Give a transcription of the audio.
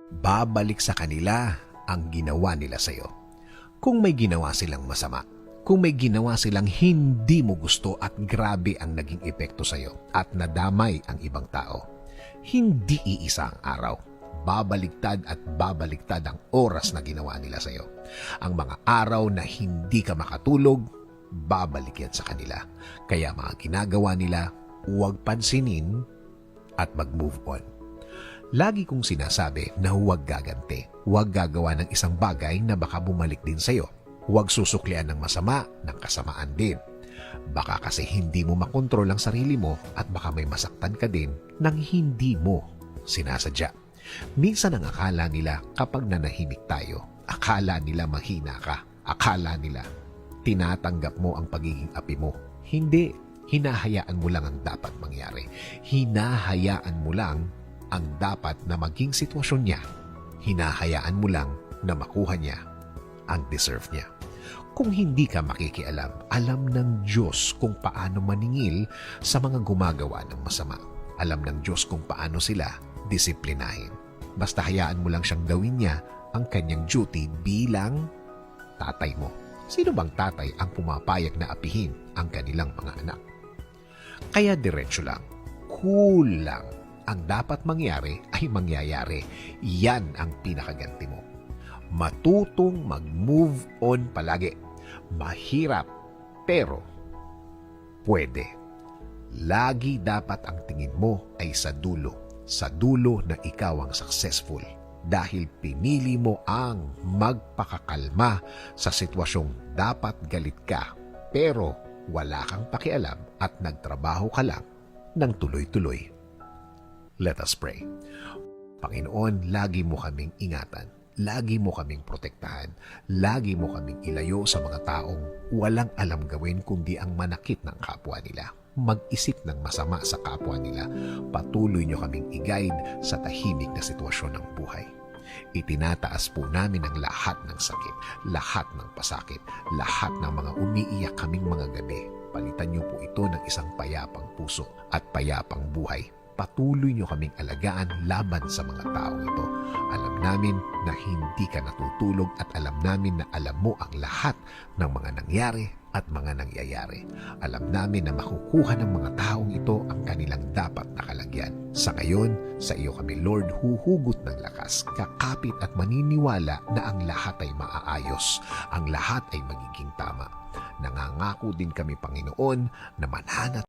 babalik sa kanila ang ginawa nila sa'yo. Kung may ginawa silang masama, kung may ginawa silang hindi mo gusto at grabe ang naging epekto sa'yo at nadamay ang ibang tao, hindi iisa ang araw. Babaliktad at babaliktad ang oras na ginawa nila sa'yo. Ang mga araw na hindi ka makatulog, babalik yan sa kanila. Kaya mga ginagawa nila, huwag pansinin at mag-move on. Lagi kong sinasabi na huwag gaganti. Huwag gagawa ng isang bagay na baka bumalik din sa'yo. Huwag susuklian ng masama, ng kasamaan din. Baka kasi hindi mo makontrol ang sarili mo at baka may masaktan ka din nang hindi mo sinasadya. Minsan ang akala nila kapag nanahimik tayo, akala nila mahina ka, akala nila tinatanggap mo ang pagiging api mo. Hindi, hinahayaan mo lang ang dapat mangyari. Hinahayaan mo lang ang dapat na maging sitwasyon niya. Hinahayaan mo lang na makuha niya ang deserve niya. Kung hindi ka makikialam, alam ng Diyos kung paano maningil sa mga gumagawa ng masama. Alam ng Diyos kung paano sila disiplinahin. Basta hayaan mo lang siyang gawin niya ang kanyang duty bilang tatay mo. Sino bang tatay ang pumapayag na apihin ang kanilang mga anak? Kaya diretso lang, cool lang. Ang dapat mangyari ay mangyayari. Yan ang pinakaganti mo. Matutong mag-move on palagi. Mahirap, pero pwede. Lagi dapat ang tingin mo ay sa dulo na ikaw ang successful dahil pinili mo ang magpakakalma sa sitwasyong dapat galit ka pero wala kang pakialam at nagtrabaho ka lang ng tuloy-tuloy. Let us pray. Panginoon, lagi mo kaming ingatan. Lagi mo kaming protektahan. Lagi mo kaming ilayo sa mga taong walang alam gawin kundi ang manakit ng kapwa nila. Mag-isip ng masama sa kapwa nila. Patuloy nyo kaming i-guide sa tahimik na sitwasyon ng buhay. Itinataas po namin ang lahat ng sakit, lahat ng pasakit, lahat ng mga umiiyak kaming mga gabi. Palitan nyo po ito ng isang payapang puso at payapang buhay. Patuloy nyo kaming alagaan laban sa mga taong ito. Alam namin na hindi ka natutulog at alam namin na alam mo ang lahat ng mga nangyari at mga nangyayari. Alam namin na makukuha ng mga taong ito ang kanilang dapat na kalagyan. Sa ngayon, sa iyo kami Lord huhugot ng lakas, kakapit at maniniwala na ang lahat ay maaayos, ang lahat ay magiging tama. Nangangako din kami Panginoon na manhanap